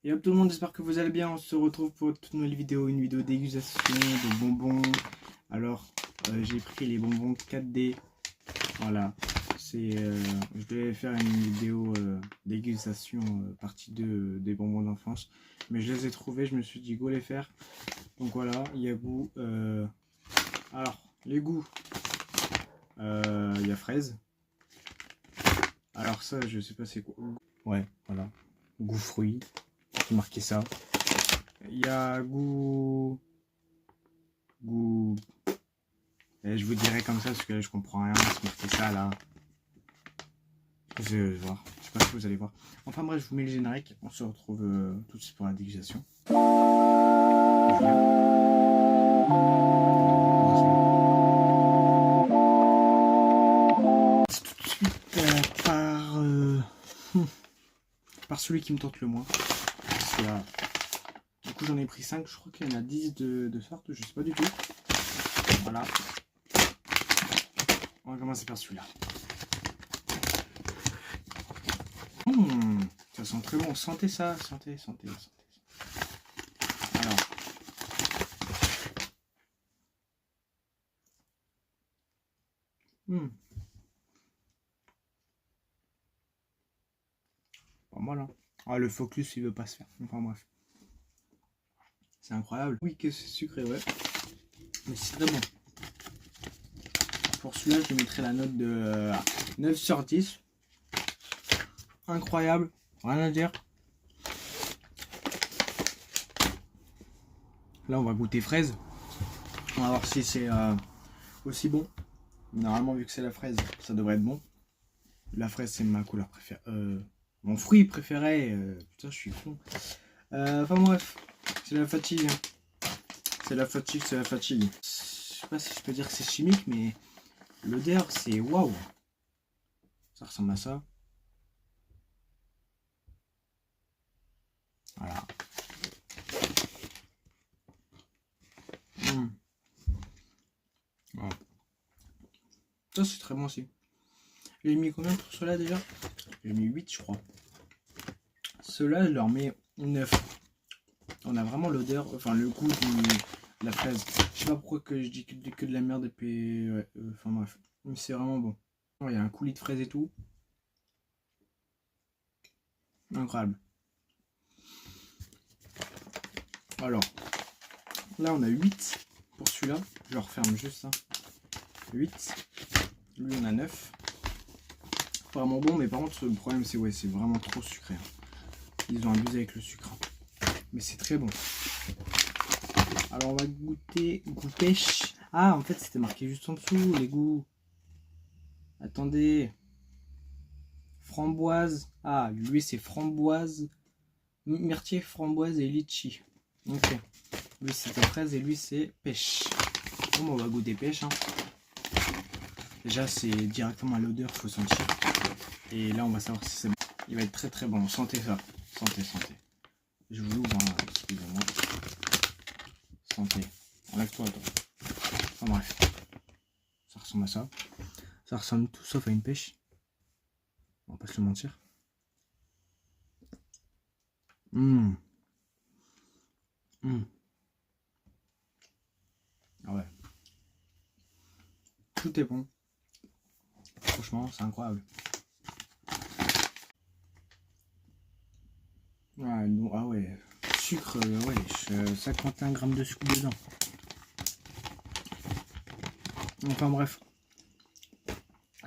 Et hop tout le monde, j'espère que vous allez bien. On se retrouve pour une toute nouvelle vidéo, une vidéo dégustation de bonbons. Alors, j'ai pris les bonbons 4D. Voilà, je vais faire une vidéo dégustation partie 2 des bonbons d'enfance. Mais je les ai trouvés, je me suis dit go les faire. Donc voilà, il y a goût. Alors, les goûts, il y a fraise. Alors ça, je sais pas c'est quoi. Ouais, voilà, goût fruits. J'ai marqué ça. Il y a goût. Et je vous dirai comme ça parce que je comprends rien. C'est marqué ça là. Je vais voir. Je sais pas si vous allez voir. Enfin bref, je vous mets le générique. On se retrouve tout de suite pour la dégustation. Tout de suite par celui qui me tente le moins. Du coup j'en ai pris 5, je crois qu'il y en a 10 de sorte, je sais pas du tout. Voilà. On va commencer par celui-là. Ça sent très bon, sentez ça, sentez. Alors. Pas mal hein. Ah, le focus il veut pas se faire. Enfin bref. C'est incroyable. Oui que c'est sucré, ouais. Mais c'est très bon. Pour celui-là, je lui mettrai la note de 9 sur 10. Incroyable. Rien à dire. Là, on va goûter fraise. On va voir si c'est aussi bon. Normalement, vu que c'est la fraise, ça devrait être bon. La fraise, c'est ma couleur préférée. Mon fruit préféré. Putain, je suis con. Enfin bref, c'est la fatigue. C'est la fatigue. Je sais pas si je peux dire que c'est chimique, mais l'odeur, c'est waouh. Ça ressemble à ça. Voilà. Voilà. Ça, c'est très bon aussi. J'ai mis combien pour ceux-là déjà? J'ai mis 8, je crois. Ceux-là, je leur mets 9. On a vraiment l'odeur, enfin le goût de la fraise. Je sais pas pourquoi que je dis que de la merde depuis. Ouais, enfin bref. Mais c'est vraiment bon. Il y a un coulis de fraise et tout. Incroyable. Alors, là on a 8 pour celui-là. Je le referme juste ça. 8. Lui on a 9. Vraiment bon, mais par contre le problème c'est ouais, c'est vraiment trop sucré. Ils ont abusé avec le sucre. Mais c'est très bon. Alors on va goûter. Goût pêche. Ah en fait c'était marqué juste en dessous les goûts. Attendez. Framboise. Ah lui c'est framboise. Myrtille, framboise et litchi. Ok. Lui c'était fraise et lui c'est pêche. Bon on va goûter pêche. Hein. Déjà c'est directement à l'odeur, faut sentir. Et là on va savoir si c'est bon. Il va être très très bon. Sentez ça. Sentez. Je vous l'ouvre, hein. Excusez-moi. Santé. Enlève-toi, toi. Enfin bref. Ça ressemble à ça. Ça ressemble tout sauf à une pêche. On va pas se le mentir. Ah ouais. Tout est bon. Franchement, c'est incroyable. Ouais, non, ah ouais. Sucre, ouais, 51 grammes de sucre dedans. Enfin bref.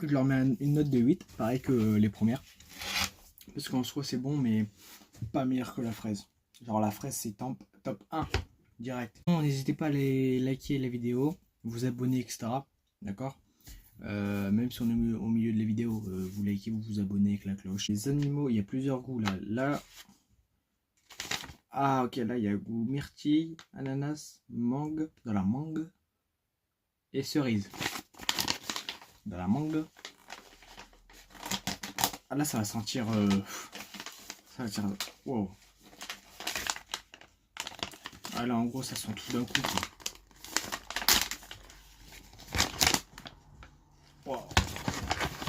Je leur mets une note de 8, pareil que les premières. Parce qu'en soi c'est bon, mais pas meilleur que la fraise. Genre la fraise c'est top 1, direct. N'hésitez pas à liker la vidéo, vous abonner, etc. D'accord. Même si on est au milieu de la vidéo, vous likez, vous vous abonnez avec la cloche. Les animaux, il y a plusieurs goûts là. Ah ok, là il y a goût myrtille, ananas, mangue, dans la mangue et cerise. Dans la mangue. Ah là ça va sentir... ça va sentir... Wow. Ah là en gros ça sent tout d'un coup. Wow.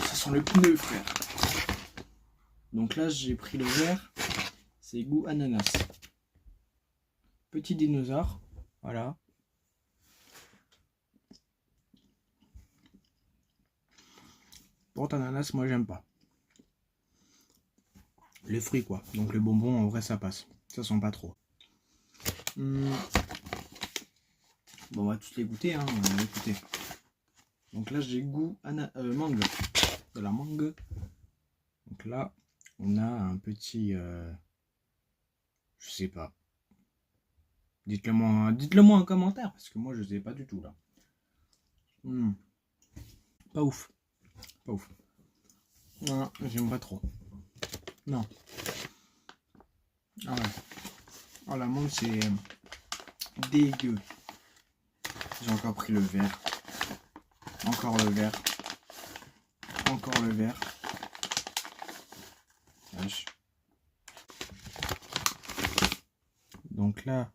Ça sent le pneu frère. Donc là j'ai pris le vert. C'est goût ananas. Petit dinosaure. Voilà. Porte ananas, moi j'aime pas. Les fruits quoi. Donc le bonbon en vrai ça passe. Ça sent pas trop. Bon, on va tous les goûter, hein. Écoutez. Donc là j'ai goût mangue. De la mangue. Donc là on a un petit je sais pas. Dites-le moi en commentaire parce que moi je sais pas du tout là. Pas ouf. Pas ouf. Non, j'aime pas trop. Non. Ah ouais. Oh la mangue c'est dégueu. J'ai encore pris le verre. Encore le verre. Encore le verre. Vache. Donc là.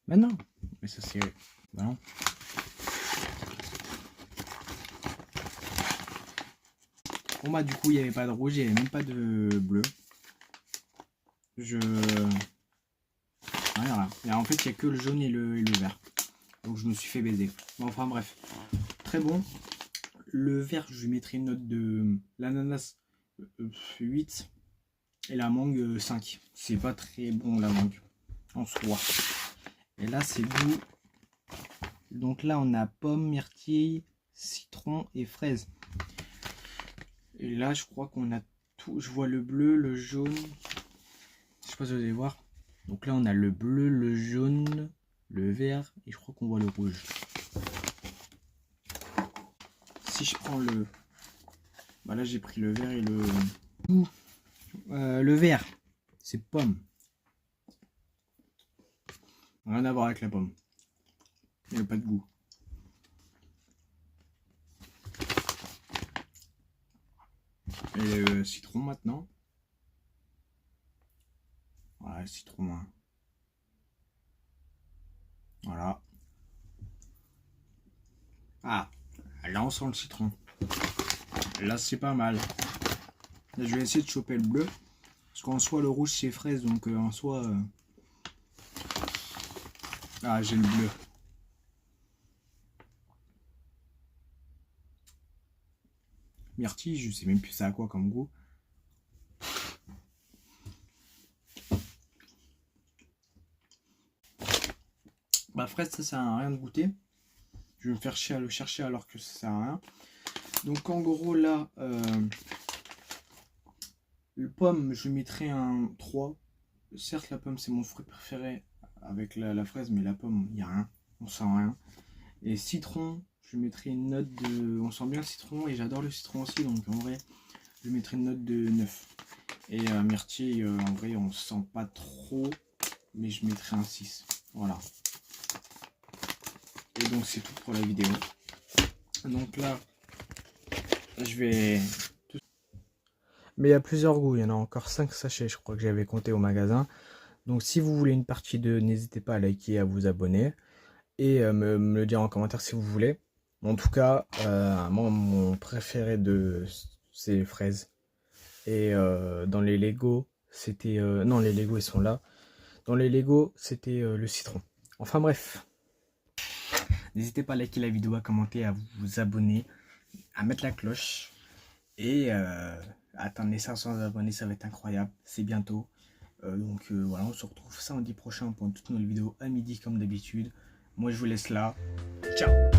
Mais non. Mais ça c'est. Bah non. Bon bah du coup il n'y avait pas de rouge, il n'y avait même pas de bleu. Voilà. Et en fait il n'y a que le jaune et le vert. Donc je me suis fait baiser. Bon, enfin bref. Très bon. Le vert je lui mettrai une note de l'ananas 8 et la mangue 5. C'est pas très bon la mangue en soi. Et là c'est goût. Donc là on a pomme, myrtille, citron et fraise. Et là je crois qu'on a tout. Je vois le bleu, le jaune. Je sais pas si vous allez voir. Donc là on a le bleu, le jaune, le vert et je crois qu'on voit le rouge. Si je prends le... Bah là j'ai pris le vert et le vert. C'est pomme. Rien à voir avec la pomme. Il n'y a pas de goût. Et le citron maintenant. Voilà le citron. Hein. Voilà. Ah, là on sent le citron. Là c'est pas mal. Là, je vais essayer de choper le bleu. Parce qu'en soi le rouge c'est fraise. Donc en soi... Ah j'ai le bleu. Myrtille, je sais même plus ça a quoi comme goût. Bah fraise ça sert à rien de goûter. Je vais me faire chier à le chercher alors que ça sert à rien. Donc en gros là, le pomme je lui mettrai un 3. Certes la pomme c'est mon fruit préféré avec la fraise, mais la pomme il n'y a rien, on sent rien. Et citron, je lui mettrai une note de... On sent bien le citron et j'adore le citron aussi, donc en vrai je lui mettrai une note de 9. Et myrtille en vrai on sent pas trop, mais je mettrai un 6. Voilà. Et donc c'est tout pour la vidéo. Donc là, je vais... Mais il y a plusieurs goûts, il y en a encore 5 sachets, je crois que j'avais compté au magasin. Donc si vous voulez une partie 2, n'hésitez pas à liker, à vous abonner. Et me le dire en commentaire si vous voulez. En tout cas, moi mon préféré c'est les fraises. Et dans les Lego, c'était... non, les Lego ils sont là. Dans les Lego, c'était le citron. Enfin bref. N'hésitez pas à liker la vidéo, à commenter, à vous abonner, à mettre la cloche. Et atteindre les 500 abonnés, ça va être incroyable. C'est bientôt. Donc voilà, on se retrouve samedi prochain pour une toute nouvelle vidéo à midi comme d'habitude. Moi je vous laisse là. Ciao!